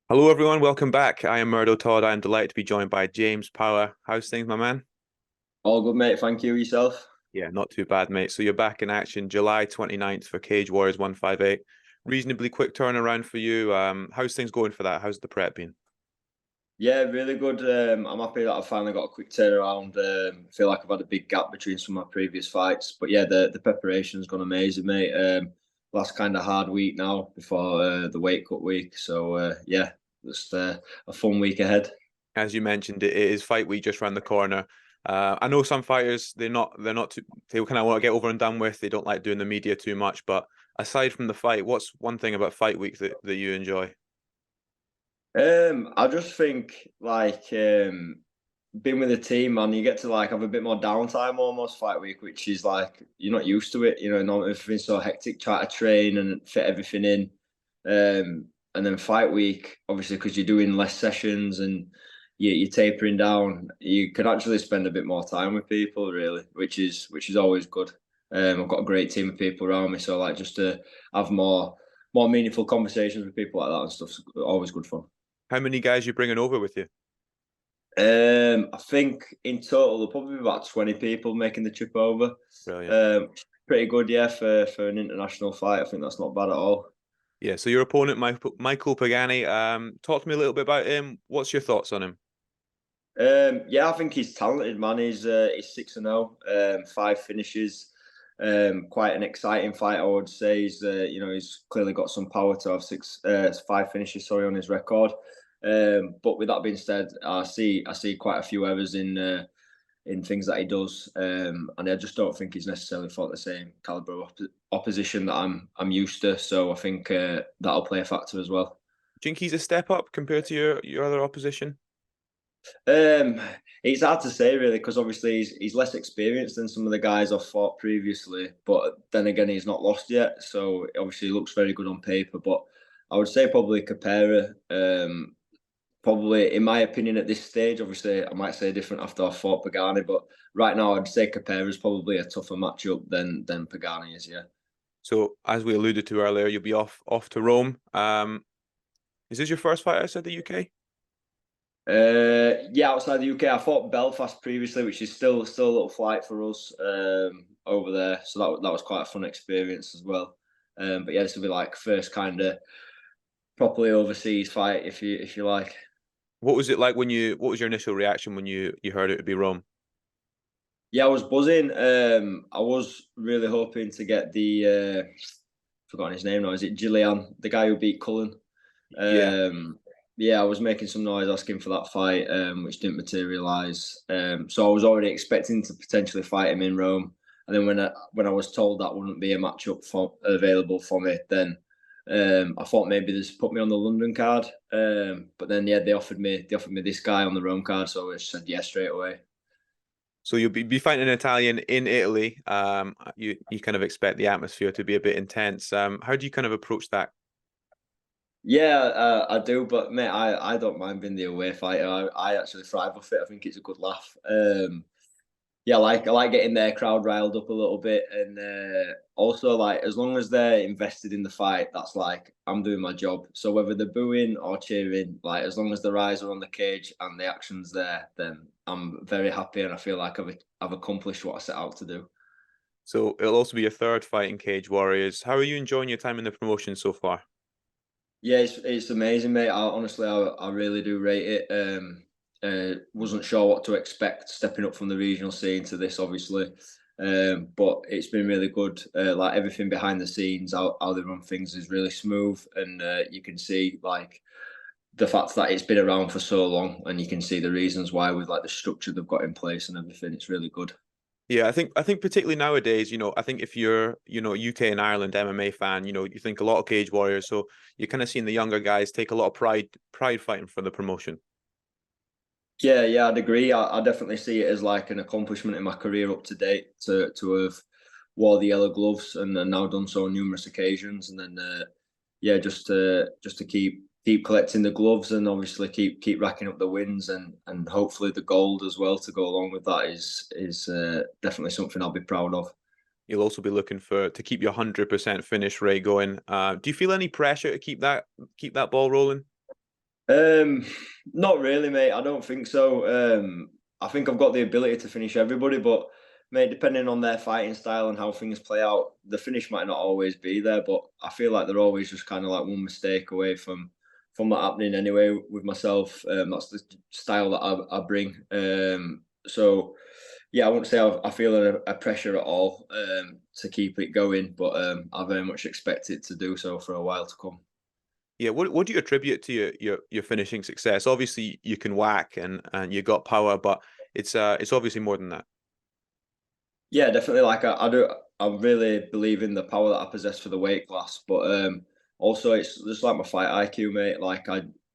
Hello, everyone. Welcome back. I am Murdo Todd. I am delighted to be joined by James Power. How's things, my man? All good, mate. Thank you. Yourself? Yeah, not too bad, mate. So you're back in action July 29th for Cage Warriors 158. Reasonably quick turnaround for you. How's things going for that? How's the prep been? Yeah, really good. I'm happy that I finally got a quick turnaround. I feel like I've had a big gap between some of my previous fights, but yeah, the preparation's gone amazing, mate. Last kind of hard week now before the weight cut week. So yeah, just a fun week ahead. As you mentioned, it is fight week just around the corner. I know some fighters they're not too, they kind of want to get over and done with. They don't like doing the media too much. But aside from the fight, what's one thing about fight week that you enjoy? I just think being with the team, man, you get to like have a bit more downtime almost fight week, which is like you're not used to it. Not everything's so hectic. Try to train and fit everything in, and then fight week, obviously, because you're doing less sessions and you're tapering down, you can actually spend a bit more time with people, really, which is always good. I've got a great team of people around me, so like just to have more meaningful conversations with people like that and stuff's always good fun. How many guys you bringing over with you? I think in total there'll probably be about 20 people making the trip over. Brilliant. Um, Pretty good, yeah, for an international fight. I think that's not bad at all. Yeah, so your opponent, Michael Pagani, talk to me a little bit about him. What's your thoughts on him? Yeah, I think he's talented, man. He's 6-0, five finishes. Quite an exciting fight, I would say. He's clearly got some power to have five finishes, sorry, on his record. But with that being said, I see quite a few errors in things that he does, and I just don't think he's necessarily fought the same caliber of opposition that I'm used to. So I think that'll play a factor as well. Do you think he's a step up compared to your other opposition? Um, it's hard to say really because obviously he's less experienced than some of the guys I've fought previously, but then again he's not lost yet, so obviously he looks very good on paper. But I would say probably Capera. Probably, in my opinion, at this stage, obviously I might say different after I fought Pagani, but right now I'd say Capera is probably a tougher matchup than Pagani is. Yeah. So, as we alluded to earlier, you'll be off to Rome. Is this your first fight outside the UK? Yeah, outside the UK, I fought Belfast previously, which is still a little flight for us over there. So that was quite a fun experience as well. But yeah, this will be like first kind of properly overseas fight, if you like. What was it like when you? What was your initial reaction when you heard it would be Rome? Yeah, I was buzzing. I was really hoping to get the forgotten his name now. Is it Girlean, the guy who beat Cullen? Yeah. Um, yeah, I was making some noise asking for that fight, which didn't materialise. So I was already expecting to potentially fight him in Rome. And then when I was told that wouldn't be a matchup available for me, then I thought maybe they just put me on the London card. But then yeah, they offered me this guy on the Rome card, so I just said yes straight away. So you'll be fighting an Italian in Italy. You kind of expect the atmosphere to be a bit intense. How do you kind of approach that? Yeah, I do, but mate, I don't mind being the away fighter. I actually thrive off it. I think it's a good laugh. Yeah, I like getting their crowd riled up a little bit, and also like as long as they're invested in the fight, that's like I'm doing my job. So whether they're booing or cheering, like as long as the eyes are on the cage and the action's there, then I'm very happy, and I feel like I've accomplished what I set out to do. So it'll also be your third fight in Cage Warriors. How are you enjoying your time in the promotion so far? Yeah, it's amazing, mate. I really do rate it. Wasn't sure what to expect stepping up from the regional scene to this, obviously. But it's been really good. Like everything behind the scenes, how they run things is really smooth, and you can see like the fact that it's been around for so long, and you can see the reasons why with like the structure they've got in place and everything. It's really good. Yeah, I think particularly nowadays, I think if you're, UK and Ireland MMA fan, you think a lot of Cage Warriors. So you're kind of seeing the younger guys take a lot of pride fighting for the promotion. Yeah, I'd agree. I definitely see it as like an accomplishment in my career up to date to have wore the yellow gloves and now done so on numerous occasions, and then yeah, just to keep collecting the gloves and obviously keep racking up the wins and hopefully the gold as well to go along with that is definitely something I'll be proud of. You'll also be looking to keep your 100% finish rate going. Do you feel any pressure to keep that ball rolling? Um, Not really, mate. I don't think so. I think I've got the ability to finish everybody, but mate, depending on their fighting style and how things play out, the finish might not always be there. But I feel like they're always just kind of like one mistake away from that happening anyway. With myself, that's the style that I bring. So yeah, I wouldn't say I feel a pressure at all to keep it going, but I very much expect it to do so for a while to come. Yeah, what do you attribute to your finishing success? Obviously, you can whack and you got power, but it's obviously more than that. Yeah, definitely. Like I do, I really believe in the power that I possess for the weight class, but also it's just like my fight IQ, mate. Like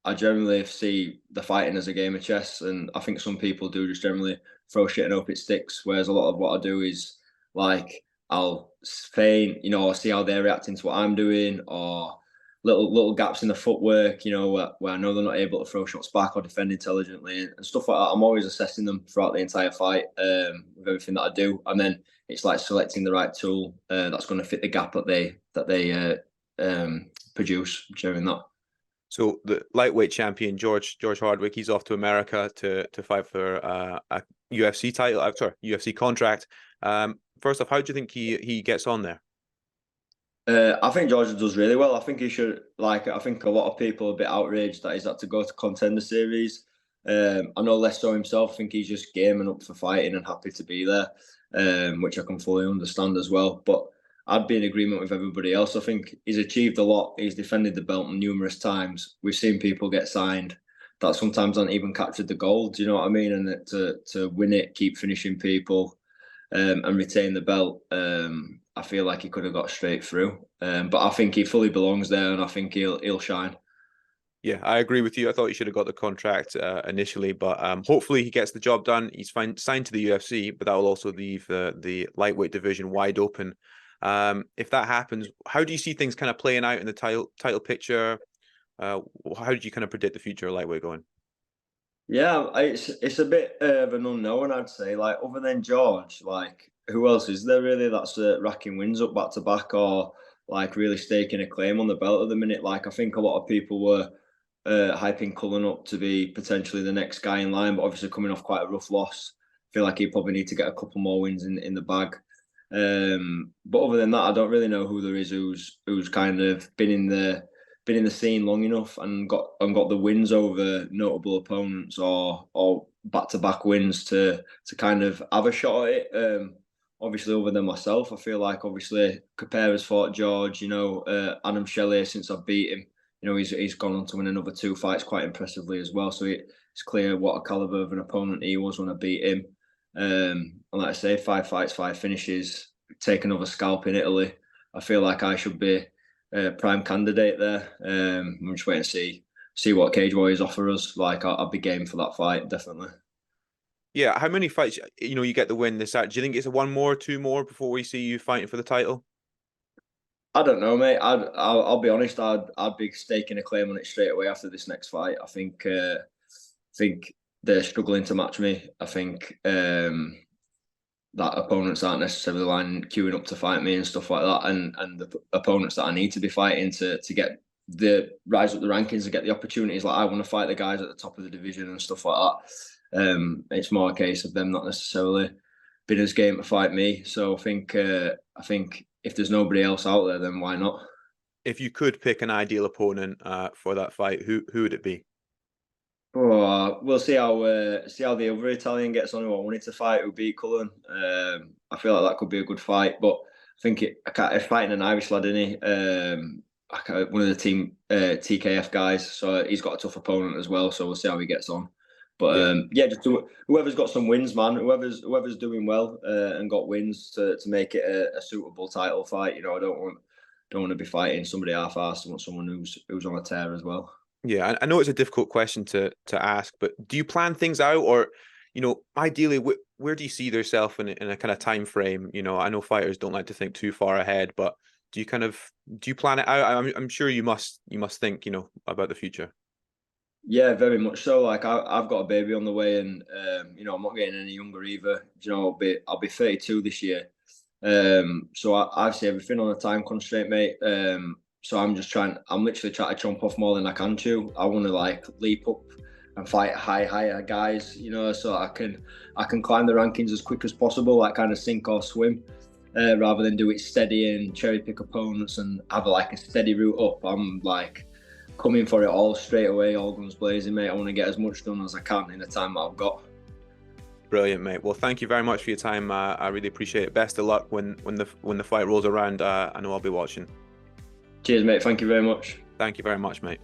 I generally see the fighting as a game of chess, and I think some people do just generally throw shit and hope it sticks. Whereas a lot of what I do is like I'll feign, or see how they're reacting to what I'm doing, or little gaps in the footwork, where I know they're not able to throw shots back or defend intelligently and stuff like that. I'm always assessing them throughout the entire fight with everything that I do, and then it's like selecting the right tool that's going to fit the gap that they produce during that. So the lightweight champion George Hardwick, he's off to America to fight for a UFC title. I'm sorry, UFC contract. First off, how do you think he gets on there? I think Georgia does really well. I think he should. Like, I think a lot of people are a bit outraged that he's had to go to contender series. I know less so himself. I think he's just game and up for fighting and happy to be there, which I can fully understand as well. But I'd be in agreement with everybody else. I think he's achieved a lot. He's defended the belt numerous times. We've seen people get signed that sometimes aren't even captured the gold. Do you know what I mean? And to win it, keep finishing people, and retain the belt. I feel like he could have got straight through, but I think he fully belongs there, and I think he'll shine. Yeah, I agree with you. I thought he should have got the contract initially, but hopefully he gets the job done. He's signed to the UFC, but that will also leave the lightweight division wide open. If that happens, how do you see things kind of playing out in the title picture? How do you kind of predict the future of lightweight going? Yeah, it's a bit of an unknown, I'd say. Like other than George, like who else is there really that's racking wins up back to back or like really staking a claim on the belt at the minute? Like I think a lot of people were hyping Cullen up to be potentially the next guy in line, but obviously coming off quite a rough loss. Feel like he probably need to get a couple more wins in the bag. But other than that, I don't really know who there is who's kind of been in the scene long enough and got the wins over notable opponents or back to back wins to kind of have a shot at it. Obviously, other than myself, I feel like obviously Capella's fought George. Adam Shelley since I've beat him. He's gone on to win another 2 fights quite impressively as well. So it's clear what a caliber of an opponent he was when I beat him. And like I say, 5 fights, 5 finishes, take another scalp in Italy. I feel like I should be prime candidate there. I'm just waiting to see what Cage Warriors offer us. Like I'll be game for that fight, definitely. Yeah, how many fights you get the win this out? Do you think it's a one more, two more before we see you fighting for the title? I don't know, mate. I'll be honest. I'd be staking a claim on it straight away after this next fight. I think they're struggling to match me. I think that opponents aren't necessarily queuing up to fight me and stuff like that, and the opponents that I need to be fighting to get the rise up the rankings and get the opportunities. Like I want to fight the guys at the top of the division and stuff like that. It's more a case of them not necessarily been as game to fight me. So I think if there's nobody else out there, then why not? If you could pick an ideal opponent for that fight, who would it be? Oh, we'll see how the other Italian gets on who I wanted to fight who beat Cullen. I feel like that could be a good fight, but I think if fighting an Irish lad, isn't he? One of the team TKF guys, so he's got a tough opponent as well. So we'll see how he gets on. But Yeah. yeah, just whoever's got some wins, man. Whoever's doing well and got wins to make it a suitable title fight. I don't want to be fighting somebody half-assed. I want someone who's on a tear as well. Yeah, I know it's a difficult question to ask, but do you plan things out, or ideally, where do you see yourself in a kind of time frame? I know fighters don't like to think too far ahead, but do you plan it out? I'm sure you must think about the future. Yeah, very much so. Like I've got a baby on the way, and I'm not getting any younger either. I'll be 32 this year. So I see everything on a time constraint, mate. So I'm literally trying to chomp off more than I can chew. I want to like leap up and fight higher guys, you know, so I can climb the rankings as quick as possible, like kind of sink or swim, rather than do it steady and cherry pick opponents and have like a steady route up. I'm like coming for it all straight away, all guns blazing, mate. I want to get as much done as I can in the time that I've got. Brilliant, mate. Well, thank you very much for your time. I really appreciate it. Best of luck when the fight rolls around. I know I'll be watching. Cheers, mate. Thank you very much. Thank you very much, mate.